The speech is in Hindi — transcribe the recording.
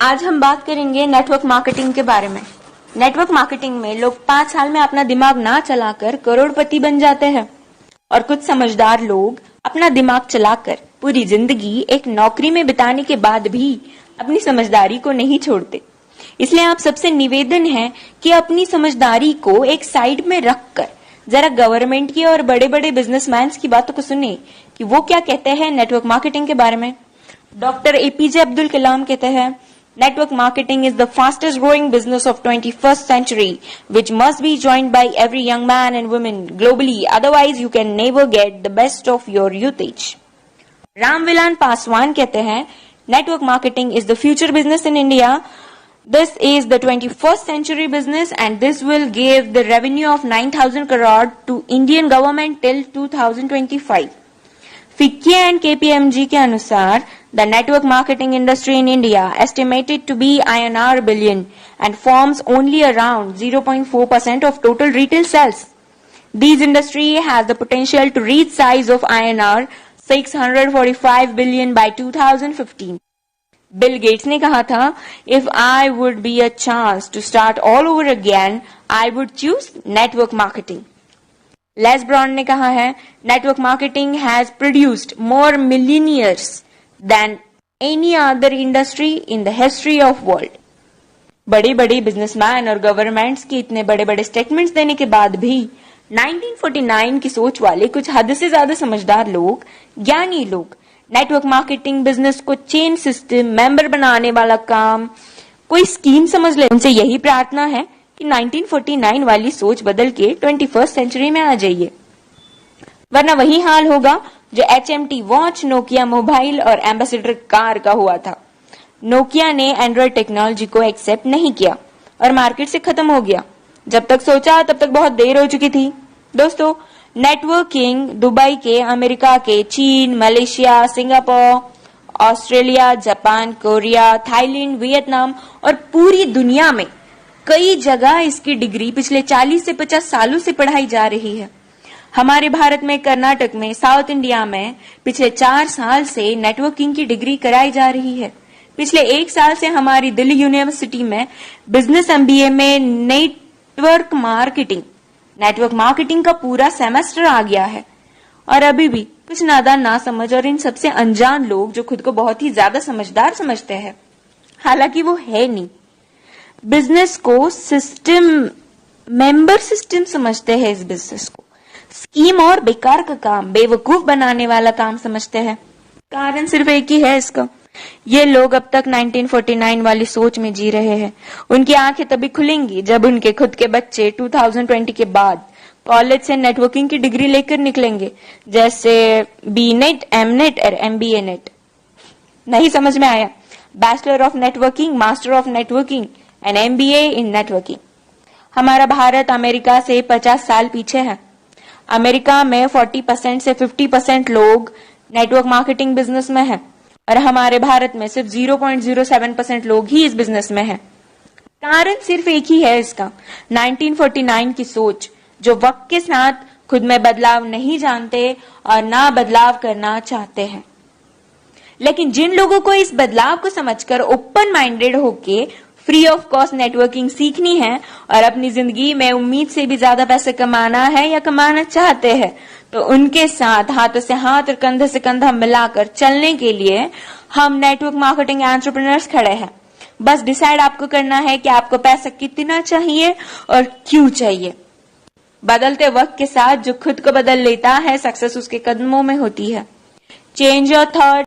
आज हम बात करेंगे नेटवर्क मार्केटिंग के बारे में। नेटवर्क मार्केटिंग में लोग 5 साल में अपना दिमाग ना चलाकर करोड़पति बन जाते हैं और कुछ समझदार लोग अपना दिमाग चलाकर पूरी जिंदगी एक नौकरी में बिताने के बाद भी अपनी समझदारी को नहीं छोड़ते। इसलिए आप सबसे निवेदन है कि अपनी समझदारी को एक साइड में रखकर जरा गवर्नमेंट की और बड़े बड़े बिजनेसमैन की बातों को सुने कि वो क्या कहते हैं नेटवर्क मार्केटिंग के बारे में। डॉक्टर एपीजे अब्दुल कलाम कहते हैं, network marketing is the fastest growing business of 21st century, which must be joined by every young man and woman globally, otherwise you can never get the best of your youthage. Ramvilas Paswan कहते हैं, network marketing is the future business in India. This is the 21st century business and this will give the revenue of 9,000 crore to Indian government till 2025. FICCI and KPMG के अनुसार the network marketing industry in India estimated to be INR billion and forms only around 0.4% of total retail sales. This industry has the potential to reach size of INR 645 billion by 2015. Bill Gates ने कहा था, if I would be a chance to start all over again, I would choose network marketing. Les Brown ने कहा है, network marketing has produced more millionaires than any other industry in the history of world. बड़े बड़े बिजनेसमैन और गवर्नमेंट्स के इतने बड़े बड़े स्टेटमेंट्स देने के बाद भी 1949 की सोच वाले कुछ हद से ज्यादा समझदार लोग, ज्ञानी लोग नेटवर्क मार्केटिंग बिजनेस को चेन सिस्टम मेंबर बनाने वाला काम कोई स्कीम समझ ले। उनसे यही प्रार्थना है कि 1949 वाली सोच बदल के 21st सेंचुरी में आ जाइए, वरना वही हाल होगा जो HMT वॉच, नोकिया मोबाइल और एम्बेसडर कार का हुआ था। नोकिया ने एंड्रॉइड टेक्नोलॉजी को एक्सेप्ट नहीं किया और मार्केट से खत्म हो गया। जब तक सोचा तब तक बहुत देर हो चुकी थी। दोस्तों, नेटवर्किंग दुबई के, अमेरिका के, चीन, Malaysia, Singapore, Australia, Japan, Korea, Thailand, Vietnam और पूरी दुनिया में कई जगह इसकी डिग्री पिछले 40 से 50 सालों से पढ़ाई जा रही है। हमारे भारत में, कर्नाटक में, साउथ इंडिया में पिछले 4 साल से नेटवर्किंग की डिग्री कराई जा रही है। पिछले 1 साल से हमारी दिल्ली यूनिवर्सिटी में बिजनेस MBA में नेटवर्क मार्केटिंग का पूरा सेमेस्टर आ गया है। और अभी भी कुछ नादान, ना समझ और इन सबसे अनजान लोग जो खुद को बहुत ही ज्यादा समझदार समझते हैं, हालांकि वो है नहीं, बिजनेस को सिस्टम, मेंबर सिस्टम समझते हैं। इस बिजनेस को स्कीम और बेकार का काम, बेवकूफ बनाने वाला काम समझते हैं। कारण सिर्फ एक ही है इसका, ये लोग अब तक 1949 वाली सोच में जी रहे हैं। उनकी आंखें तभी खुलेंगी जब उनके खुद के बच्चे 2020 के बाद कॉलेज से नेटवर्किंग की डिग्री लेकर निकलेंगे, जैसे BNet, MNet और MBA नेट। नहीं समझ में आया? Bachelor of networking, master of networking and MBA in networking. हमारा भारत अमेरिका से 50 साल पीछे है। अमेरिका में 40% से 50% लोग नेटवर्क मार्केटिंग बिजनेस में है और हमारे भारत में सिर्फ 0.07% लोग ही इस बिजनेस में है। कारण सिर्फ एक ही है इसका, 1949 की सोच, जो वक्त के साथ खुद में बदलाव नहीं जानते और ना बदलाव करना चाहते हैं। लेकिन जिन लोगों को इस बदलाव को समझकर ओपन माइंडेड होके फ्री ऑफ कॉस्ट नेटवर्किंग सीखनी है और अपनी जिंदगी में उम्मीद से भी ज्यादा पैसे कमाना है या कमाना चाहते हैं, तो उनके साथ हाथों से हाथ और कंधे से कंधा मिलाकर चलने के लिए हम नेटवर्क मार्केटिंग एंटरप्रेन्योर्स खड़े हैं। बस डिसाइड आपको करना है कि आपको पैसा कितना चाहिए और क्यों चाहिए। बदलते वक्त के साथ जो खुद को बदल लेता है, सक्सेस उसके कदमों में होती है। Change your thought,